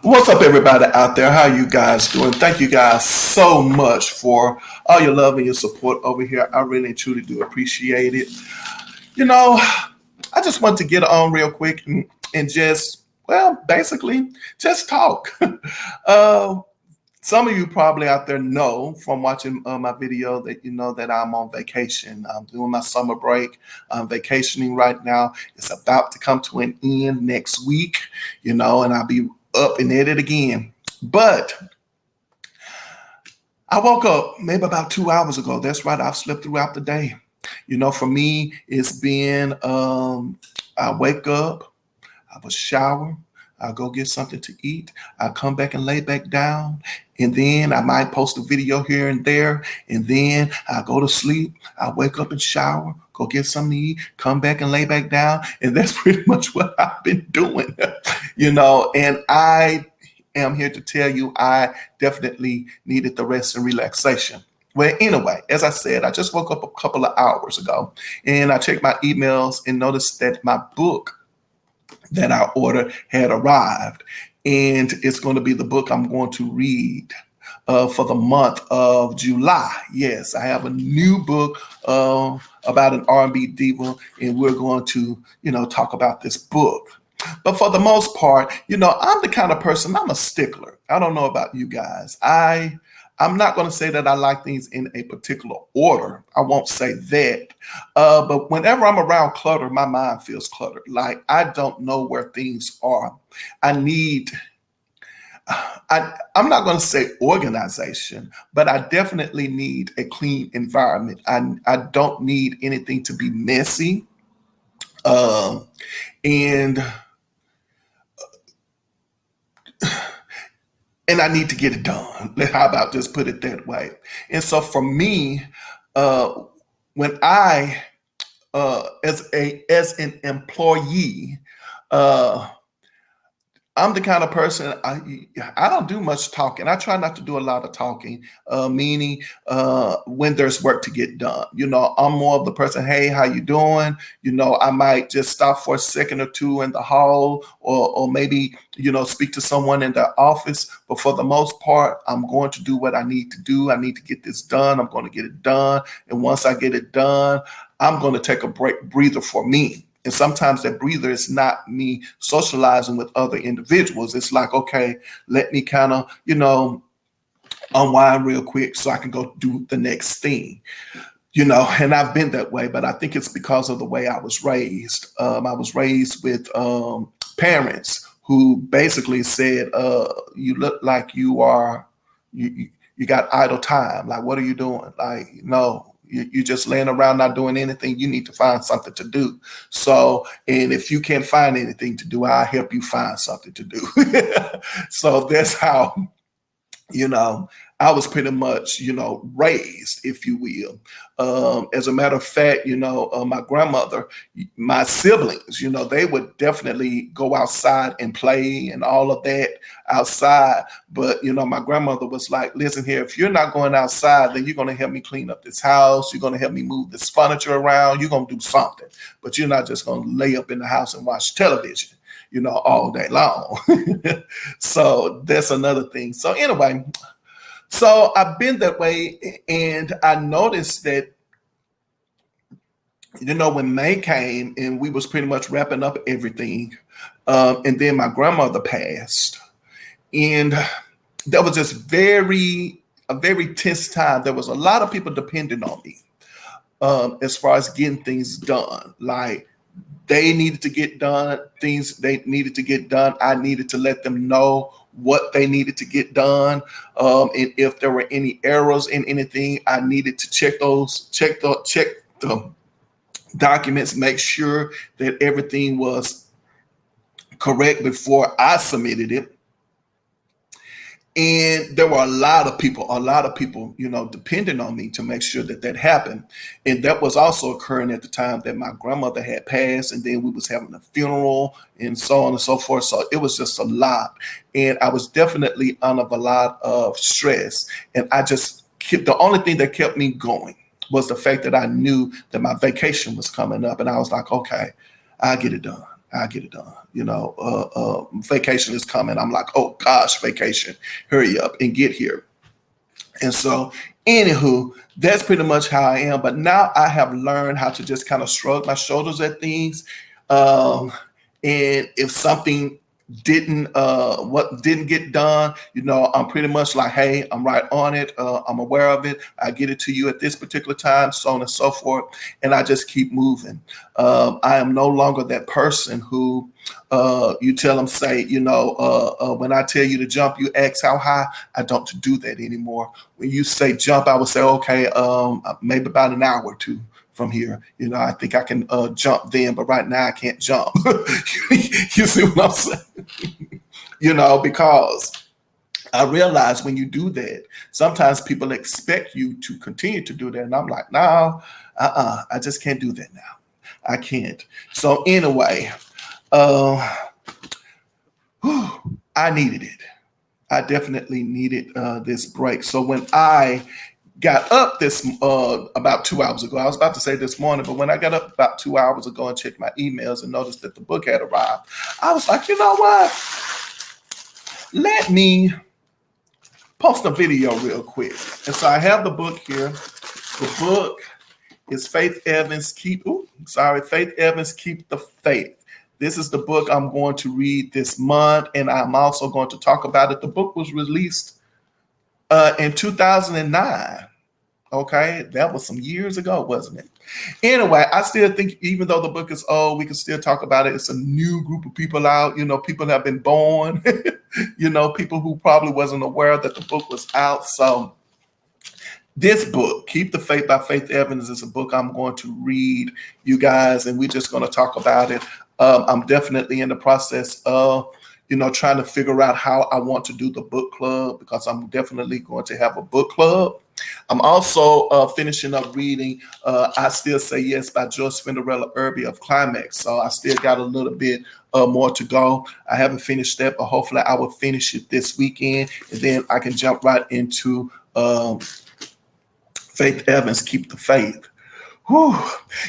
What's up, everybody out there? How you guys doing? Thank you guys so much for all your love and your support over here. I really and truly do appreciate it. You know, I just want to get on real quick and just, well, basically, just talk. uh, some of you probably out there know from watching my video that you know that I'm on vacation. I'm doing my summer break. I'm vacationing right now. It's about to come to an end next week, and I'll be up and at it again. But I woke up maybe about 2 hours ago. That's right. I've slept throughout the day. For me, it's been I wake up, I will shower, I'll go get something to eat, I'll come back and lay back down, and then I might post a video here and there, and then I'll go to sleep, I'll wake up and shower, go get something to eat, come back and lay back down, and that's pretty much what I've been doing, and I am here to tell you I definitely needed the rest and relaxation. Well, anyway, as I said, I just woke up a couple of hours ago and I checked my emails and noticed that my book that I ordered had arrived. And it's going to be the book I'm going to read for the month of July. Yes, I have a new book about an R&B diva, and we're going to, talk about this book. But for the most part, I'm the kind of person, I'm a stickler. I don't know about you guys. I'm not going to say that I like things in a particular order. I won't say that. But whenever I'm around clutter, my mind feels cluttered. Like I don't know where things are. I'm not going to say organization, but I definitely need a clean environment. I don't need anything to be messy. And I need to get it done. How about just put it that way? And so for me, when I, as an employee, I'm the kind of person, I don't do much talking. I try not to do a lot of talking, meaning when there's work to get done. I'm more of the person, hey, how you doing? I might just stop for a second or two in the hall or maybe, speak to someone in the office. But for the most part, I'm going to do what I need to do. I need to get this done. I'm going to get it done. And once I get it done, I'm going to take a breather for me. And sometimes that breather is not me socializing with other individuals. It's like, okay, let me kind of, unwind real quick so I can go do the next thing. And I've been that way, but I think it's because of the way I was raised. I was raised with parents who basically said, you look like you got idle time. Like, what are you doing? Like, no. You're just laying around not doing anything. You need to find something to do. So, and if you can't find anything to do, I'll help you find something to do. So that's how, I was pretty much, raised, if you will. As a matter of fact, my grandmother, my siblings, they would definitely go outside and play and all of that outside. But, my grandmother was like, listen here, if you're not going outside, then you're going to help me clean up this house. You're going to help me move this furniture around. You're going to do something. But you're not just going to lay up in the house and watch television, all day long. So that's another thing. So anyway, so I've been that way, and I noticed that, when May came and we was pretty much wrapping up everything, and then my grandmother passed, and that was just a very tense time. There was a lot of people depending on me as far as getting things done. Like they needed to get done, things they needed to get done. I needed to let them know what they needed to get done. And if there were any errors in anything, I needed to check the documents, make sure that everything was correct before I submitted it. And there were a lot of people, depending on me to make sure that happened. And that was also occurring at the time that my grandmother had passed, and then we was having a funeral and so on and so forth. So it was just a lot. And I was definitely under a lot of stress. And the only thing that kept me going was the fact that I knew that my vacation was coming up. And I was like, okay, I'll get it done. I'll get it done. Vacation is coming. I'm like, oh gosh, vacation, hurry up and get here. And so, anywho, that's pretty much how I am. But now I have learned how to just kind of shrug my shoulders at things. And if something didn't get done, I'm pretty much like, hey, I'm right on it. I'm aware of it. I get it to you at this particular time, so on and so forth. And I just keep moving. I am no longer that person who you tell them, say, when I tell you to jump, you ask how high. I don't do that anymore. When you say jump, I would say, okay, maybe about an hour or two from here. I think I can jump then, but right now I can't jump. You see what I'm saying? Because I realize when you do that, sometimes people expect you to continue to do that. And I'm like, no, I just can't do that now. I can't. So anyway, I needed it. I definitely needed this break. So when I got up this about 2 hours ago, I was about to say this morning, but when I got up about 2 hours ago and checked my emails and noticed that the book had arrived, I was like, you know what? Let me post a video real quick. And so I have the book here. The book is Faith Evans, Keep the Faith. This is the book I'm going to read this month, and I'm also going to talk about it. The book was released in 2009. Okay, that was some years ago, wasn't it? Anyway, I still think even though the book is old, we can still talk about it. It's a new group of people out. People have been born. People who probably wasn't aware that the book was out. So this book, Keep the Faith by Faith Evans, is a book I'm going to read, you guys, and we're just going to talk about it. I'm definitely in the process of trying to figure out how I want to do the book club, because I'm definitely going to have a book club. I'm also finishing up reading I Still Say Yes by Joyce Cinderella Irby of Climax. So I still got a little bit more to go. I haven't finished that, but hopefully I will finish it this weekend, and then I can jump right into Faith Evans, Keep the Faith. Whew.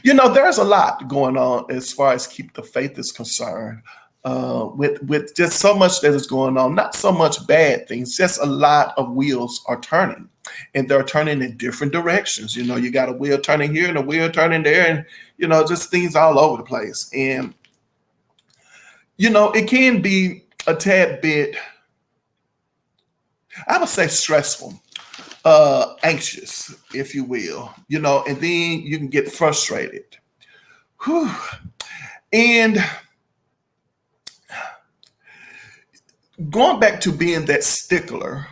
There's a lot going on as far as Keep the Faith is concerned. With just so much that is going on, not so much bad things, just a lot of wheels are turning, and they're turning in different directions. You got a wheel turning here and a wheel turning there, and just things all over the place. And it can be a tad bit, I would say, stressful, anxious, if you will, and then you can get frustrated. Whew. And going back to being that stickler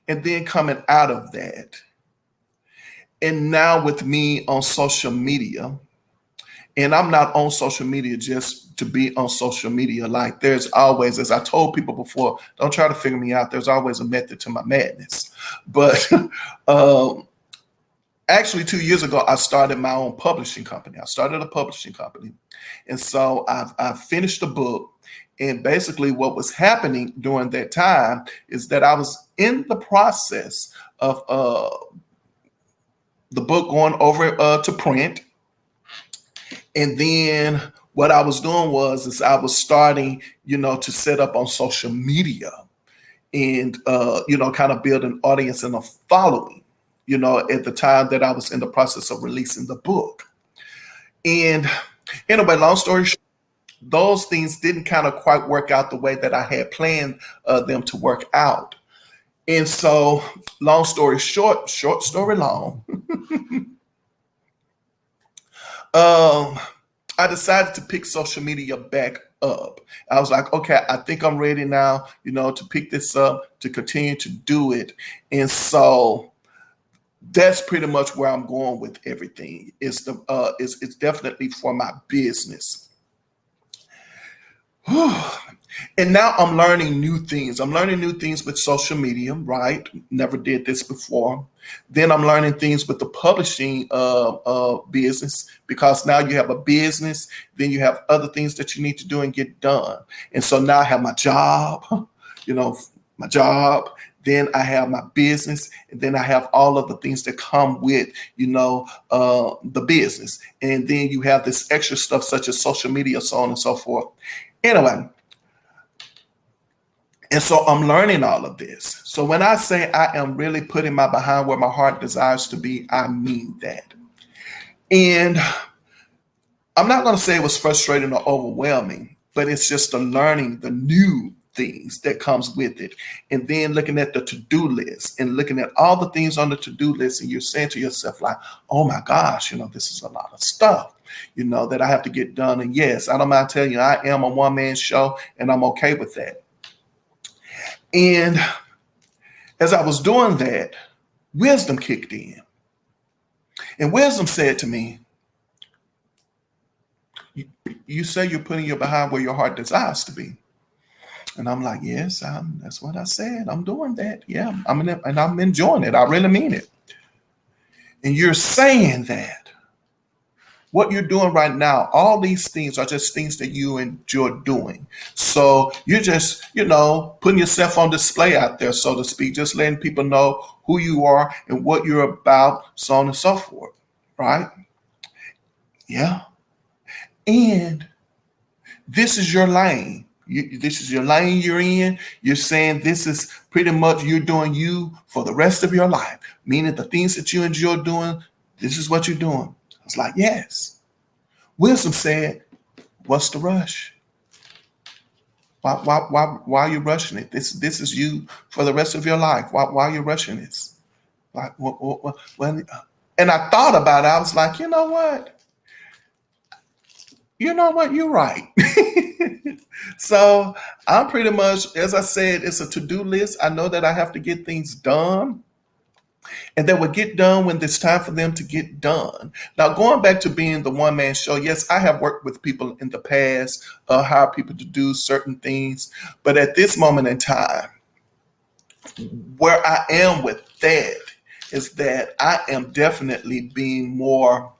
and then coming out of that. And now with me on social media, and I'm not on social media just to be on social media. Like, there's always, as I told people before, don't try to figure me out. There's always a method to my madness. But actually 2 years ago, I started my own publishing company. I started a publishing company. And so I finished the book. And basically what was happening during that time is that I was in the process of the book going over to print. And then what I was doing is I was starting, to set up on social media and, kind of build an audience and a following, at the time that I was in the process of releasing the book. And anyway, long story short, those things didn't kind of quite work out the way that I had planned them to work out. And so, long story short, short story long, I decided to pick social media back up. I was like, okay, I think I'm ready now, to pick this up, to continue to do it. And so that's pretty much where I'm going with everything. It's definitely for my business. And now I'm learning new things. I'm learning new things with social media, right? Never did this before. Then I'm learning things with the publishing business, because now you have a business, then you have other things that you need to do and get done. And so now I have my job, then I have my business, and then I have all of the things that come with, the business. And then you have this extra stuff such as social media, so on and so forth. Anyway, and so I'm learning all of this. So when I say I am really putting my behind where my heart desires to be, I mean that. And I'm not going to say it was frustrating or overwhelming, but it's just the learning, the new things that comes with it. And then looking at the to-do list and looking at all the things on the to-do list, and you're saying to yourself like, oh my gosh, this is a lot of stuff, that I have to get done. And yes, I don't mind telling you, I am a one-man show, and I'm okay with that. And as I was doing that, wisdom kicked in. And wisdom said to me, you say you're putting your behind where your heart desires to be. And I'm like, yes, that's what I said. I'm doing that. Yeah, I'm enjoying it. I really mean it. And you're saying that what you're doing right now, all these things are just things that you enjoy doing. So you're just, putting yourself on display out there, so to speak, just letting people know who you are and what you're about, so on and so forth. Right? Yeah. And this is your lane. This is your lane you're in. You're saying this is pretty much you're doing you for the rest of your life, meaning the things that you enjoy doing, this is what you're doing. I was like, yes. Wisdom said, what's the rush? Why are you rushing it? This is you for the rest of your life. Why are you rushing this? Like, what? And I thought about it. I was like, you know what? You're right. So I'm pretty much, as I said, it's a to-do list. I know that I have to get things done, and they will get done when it's time for them to get done. Now, going back to being the one-man show, yes, I have worked with people in the past, hired people to do certain things. But at this moment in time, where I am with that is that I am definitely being more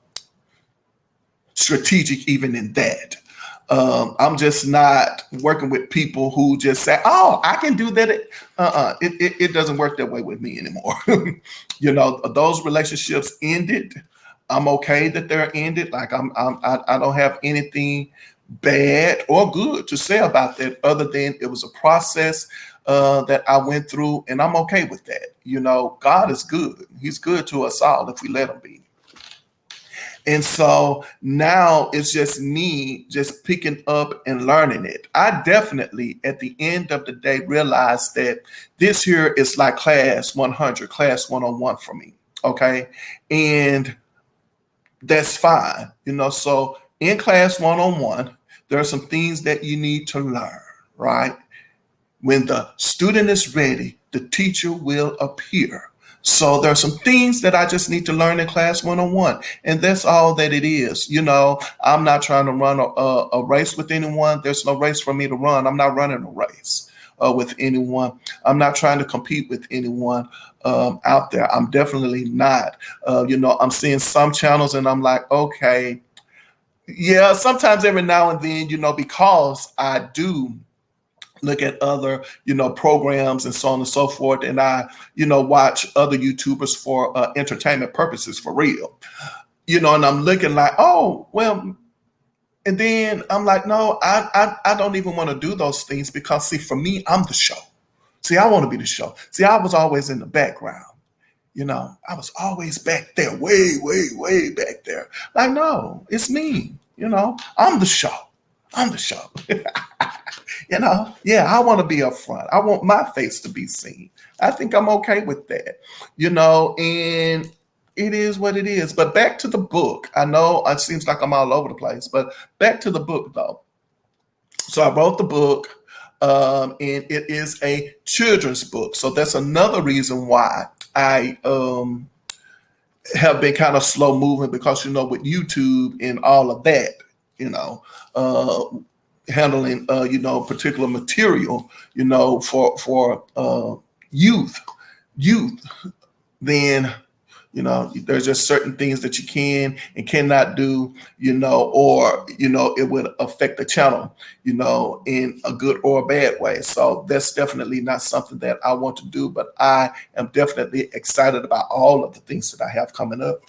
strategic even in that. I'm just not working with people who just say, oh, I can do that. It doesn't work that way with me anymore. Those relationships ended. I'm okay that they're ended. Like I don't have anything bad or good to say about that, other than it was a process that I went through, and I'm okay with that. God is good. He's good to us all if we let him be. And so now it's just me just picking up and learning it. I definitely, at the end of the day, realized that this here is like class 100, class 101 for me. Okay. And that's fine. So in class 101, there are some things that you need to learn, right? When the student is ready, the teacher will appear. So there are some things that I just need to learn in class 101, and that's all that it is. I'm not trying to run a race with anyone. There's no race for me to run. I'm not running a race with anyone. I'm not trying to compete with anyone out there. I'm definitely not. I'm seeing some channels and I'm like, okay, yeah, sometimes every now and then, because I do look at other, programs and so on and so forth. And I, watch other YouTubers for entertainment purposes for real, and I'm looking like, oh, well, and then I'm like, no, I don't even want to do those things because, see, for me, I'm the show. See, I want to be the show. See, I was always in the background. I was always back there, way, way, way back there. Like, no, it's me. I'm the show. I'm the show. Yeah, I want to be up front. I want my face to be seen. I think I'm okay with that, and it is what it is. But back to the book. I know it seems like I'm all over the place, but back to the book, though. So I wrote the book, and it is a children's book. So that's another reason why I have been kind of slow moving, because, with YouTube and all of that, handling, particular material, for youth, then, You know, there's just certain things that you can and cannot do, or, it would affect the channel, in a good or a bad way. So that's definitely not something that I want to do, but I am definitely excited about all of the things that I have coming up.